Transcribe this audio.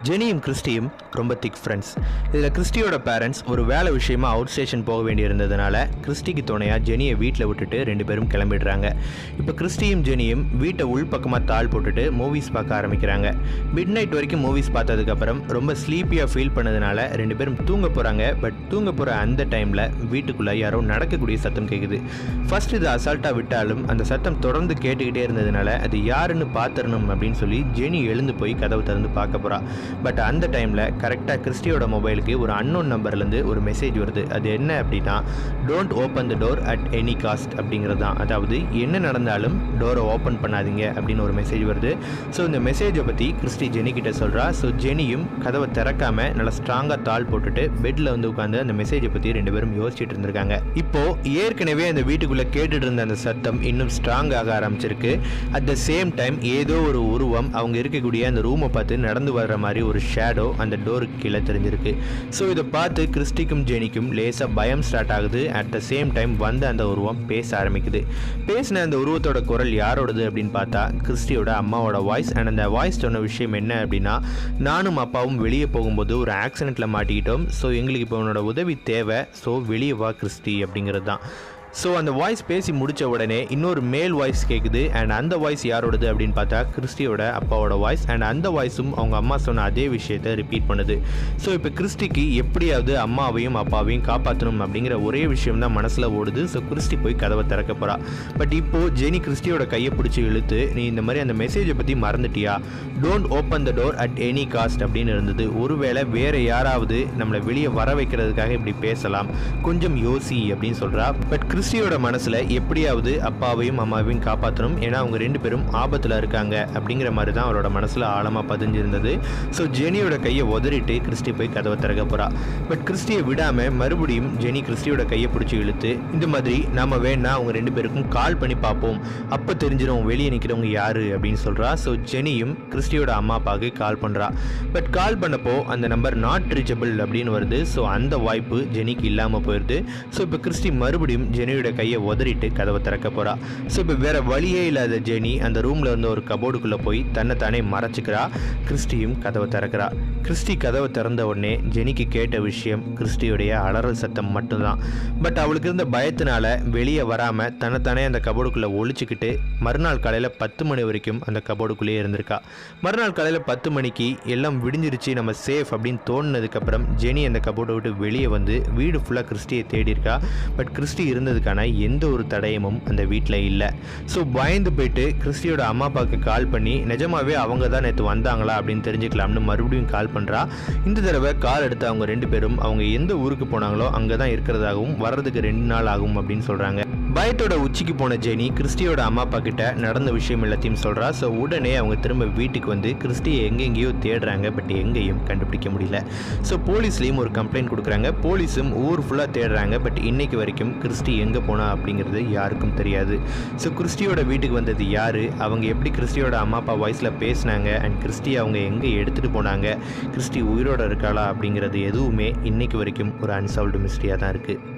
ஜெனியும் கிறிஸ்டியும் ரொம்ப திக் ஃப்ரெண்ட்ஸ். இதில் கிறிஸ்டியோட பேரண்ட்ஸ் ஒரு வேலை விஷயமா அவுட் ஸ்டேஷன் போக வேண்டியிருந்ததுனால கிறிஸ்டிக்கு துணையாக ஜெனியை வீட்டில் விட்டுட்டு 2 பேரும் கிளம்பிடுறாங்க. இப்போ கிறிஸ்டியும் ஜெனியும் வீட்டை உள்பக்கமாக தாள் போட்டுட்டு மூவிஸ் பார்க்க ஆரம்பிக்கிறாங்க. மிட் நைட் வரைக்கும் மூவிஸ் பார்த்ததுக்கப்புறம் ரொம்ப ஸ்லீப்பியாக ஃபீல் பண்ணதுனால 2 பேரும் தூங்க போகிறாங்க. பட் தூங்க போகிற அந்த டைமில் வீட்டுக்குள்ளே யாரோ நடக்கக்கூடிய சத்தம் கேட்குது. ஃபர்ஸ்ட் இது அசால்ட்டாக விட்டாலும் அந்த சத்தம் தொடர்ந்து கேட்டுக்கிட்டே இருந்ததுனால அது யாருன்னு பார்த்துடணும் அப்படின்னு சொல்லி ஜெனி எழுந்து போய் கதவை திறந்து பார்க்க போகிறா. பட் அந்த டைமில் கரெக்டாக கிறிஸ்டியோட மொபைலுக்கு ஒரு அன்னோன் நம்பர்லேருந்து ஒரு மெசேஜ் வருது. அது என்ன அப்படின்னா, don't open the door at any cost அப்படிங்கிறது தான். அதாவது என்ன நடந்தாலும் டோரை ஓப்பன் பண்ணாதீங்க அப்படின்னு ஒரு மெசேஜ் வருது. ஸோ இந்த மெசேஜை பற்றி கிறிஸ்டி ஜெனி கிட்ட சொல்கிறா. ஸோ ஜெனியும் கதவை திறக்காமல் நல்லா ஸ்ட்ராங்காக தாள் போட்டுட்டு பெட்டில் வந்து உட்காந்து அந்த மெசேஜை பற்றி 2 பேரும் யோசிச்சுட்டு இருந்திருக்காங்க. இப்போது ஏற்கனவே அந்த வீட்டுக்குள்ளே கேட்டுட்டு இருந்த அந்த சத்தம் இன்னும் ஸ்ட்ராங் ஆக ஆரம்பிச்சிருக்கு. அட் த சேம் டைம் ஏதோ ஒரு உருவம் அவங்க இருக்கக்கூடிய அந்த ரூமை பார்த்து நடந்து வர்ற மாதிரி ஒரு ஷேடோ அந்த டோருக்கு கீழே தெரிஞ்சிருக்கு. ஸோ இதை பார்த்து கிறிஸ்டிக்கும் ஜெனிக்கும் லேசாக பயம் ஸ்டார்ட் ஆகுது. அட் த சேம் டைம் வந்து அந்த உருவம் பேச ஆரம்பிக்குது. பேசின அந்த உருவத்தோட குரல் யாரோடது அப்படின்னு பார்த்தா கிறிஸ்டியோட அம்மாவோட வாய்ஸ். அண்ட் அந்த வாய்ஸ் சொன்ன விஷயம் என்ன அப்படின்னா, நானும் அப்பாவும் வெளியே போகும்போது ஒரு ஆக்சிடெண்ட்டில் மாட்டிக்கிட்டோம். ஸோ எங்களுக்கு இப்போ உன்னோட உதவி தேவை. ஸோ வெளியே வா கிறிஸ்டி அப்படிங்கிறது தான். ஸோ அந்த வாய்ஸ் பேசி முடித்த உடனே இன்னொரு மேல் வாய்ஸ் கேட்குது. அண்ட் அந்த வாய்ஸ் யாரோடது அப்படின்னு பார்த்தா கிறிஸ்டியோட அப்பாவோட வாய்ஸ். அண்ட் அந்த வாய்ஸும் அவங்க அம்மா சொன்ன அதே விஷயத்தை ரிப்பீட் பண்ணுது. ஸோ இப்போ கிறிஸ்டிக்கு எப்படியாவது அம்மாவையும் அப்பாவையும் காப்பாற்றணும் அப்படிங்கிற ஒரே விஷயம் தான் மனசில் ஓடுது. ஸோ கிறிஸ்டி போய் கதவை திறக்க போகிறா. பட் இப்போது ஜெனி கிறிஸ்டியோட கையை பிடிச்சி இழுத்து, நீ இந்த மாதிரி அந்த மெசேஜை பற்றி மறந்துட்டியா, don't open the door at any cost அப்படின்னு இருந்தது. ஒருவேளை வேறு யாராவது நம்மளை வெளியே வர வைக்கிறதுக்காக இப்படி பேசலாம், கொஞ்சம் யோசி அப்படின்னு சொல்கிறா. பட் கிறிஸ்டியோட மனசில் எப்படியாவது அப்பாவையும் அம்மாவையும் காப்பாற்றணும், ஏன்னா அவங்க 2 பேரும் ஆபத்தில் இருக்காங்க அப்படிங்கிற மாதிரி தான் அவரோட மனசில் ஆழமாக பதிஞ்சிருந்தது. ஸோ ஜெனியோட கையை உதறிட்டு கிறிஸ்டி போய் கதவை திறக்க போகிறா. பட் கிறிஸ்டியை விடாமல் மறுபடியும் ஜெனி கிறிஸ்டியோட கையை பிடிச்சி இழுத்து, இந்த மாதிரி நாம வேணா அவங்க 2 பேருக்கும் கால் பண்ணி பார்ப்போம், அப்போ தெரிஞ்சிடும் வெளியே நிற்கிறவங்க யாரு அப்படின்னு சொல்கிறா. ஸோ ஜெனியும் கிறிஸ்டியோட அம்மா அப்பாவுக்கு கால் பண்ணுறா. பட் கால் பண்ணப்போ அந்த நம்பர் நாட் ரீச்சபிள் அப்படின்னு வருது. ஸோ அந்த வாய்ப்பு ஜெனிக்கு இல்லாமல் போயிடுது. ஸோ இப்போ கிறிஸ்டி மறுபடியும் ஜெனியோட கையை உதறிட்டு கதவை திறக்க போறா. ஸோ இப்போ வேற வழியே இல்லாத ஜெனி அந்த ரூம்ல இருந்த ஒரு கபோர்டுக்குள்ள போய் தன்னைத்தானே மறைச்சிக்கிறா. கிறிஸ்டியும் கதவை திறக்கிறா. கிறிஸ்டி கதவை திறந்த உடனே ஜெனிக்கு கேட்ட விஷயம் கிறிஸ்டியோடைய அலறல் சத்தம் மட்டும்தான். பட் அவளுக்கு இருந்த பயத்தினால வெளியே வராம தன்னைத்தானே அந்த கபோர்டுக்குள்ள ஒழிச்சுக்கிட்டு மறுநாள் காலையில் 10 மணி வரைக்கும் அந்த கபோர்டுக்குள்ளேயே இருந்திருக்கா. மறுநாள் காலையில் 10 மணிக்கு எல்லாம் விடிஞ்சிருச்சு, நம்ம சேஃப் அப்படின்னு தோணுனதுக்கப்புறம் ஜெனி அந்த கபோர்டை விட்டு வெளியே வந்து வீடு ஃபுல்லாக கிறிஸ்டியை தேடி இருக்கா. பட் கிறிஸ்டி இருந்ததுக்கான எந்த ஒரு தடயமும் அந்த வீட்டில் இல்லை. ஸோ பயந்து போயிட்டு கிறிஸ்டியோட அம்மா அப்பாவுக்கு கால் பண்ணி நிஜமாவே அவங்க தான் நேற்று வந்தாங்களா அப்படின்னு தெரிஞ்சுக்கலாம்னு மறுபடியும் கால் பண்ணுறா. இந்த தடவை கால் எடுத்து அவங்க 2 பேரும் அவங்க எந்த ஊருக்கு போனாங்களோ அங்கே தான் இருக்கிறதாகவும் வர்றதுக்கு 2 நாள் ஆகும் அப்படின்னு சொல்கிறாங்க. பயத்தோட உச்சிக்கு போன ஜெனி கிறிஸ்டியோட அம்மா அப்பா கிட்ட நடந்த விஷயம் எல்லாத்தையும் சொல்கிறா. ஸோ உடனே அவங்க திரும்ப வீட்டுக்கு வந்து கிறிஸ்டியை எங்கெங்கேயோ தேடுறாங்க. பட் எங்கேயும் கண்டுபிடிக்க முடியல. ஸோ போலீஸ்லேயும் ஒரு கம்ப்ளைண்ட் கொடுக்குறாங்க. போலீஸும் ஊர் ஃபுல்லாக தேடுறாங்க. பட் இன்னைக்கு வரைக்கும் கிறிஸ்டி எங்கே போனா அப்படிங்கிறது யாருக்கும் தெரியாது. ஸோ கிறிஸ்டியோட வீட்டுக்கு வந்தது யார், அவங்க எப்படி கிறிஸ்டியோட அம்மா அப்பா வாய்ஸில் பேசினாங்க, அண்ட் கிறிஸ்டி அவங்க எங்கே எடுத்துகிட்டு போனாங்க, கிறிஸ்டி உயிரோடு இருக்காளா அப்படிங்கிறது எதுவுமே இன்னைக்கு வரைக்கும் ஒரு அன்சால்வ்டு மிஸ்ட்ரியாக தான் இருக்குது.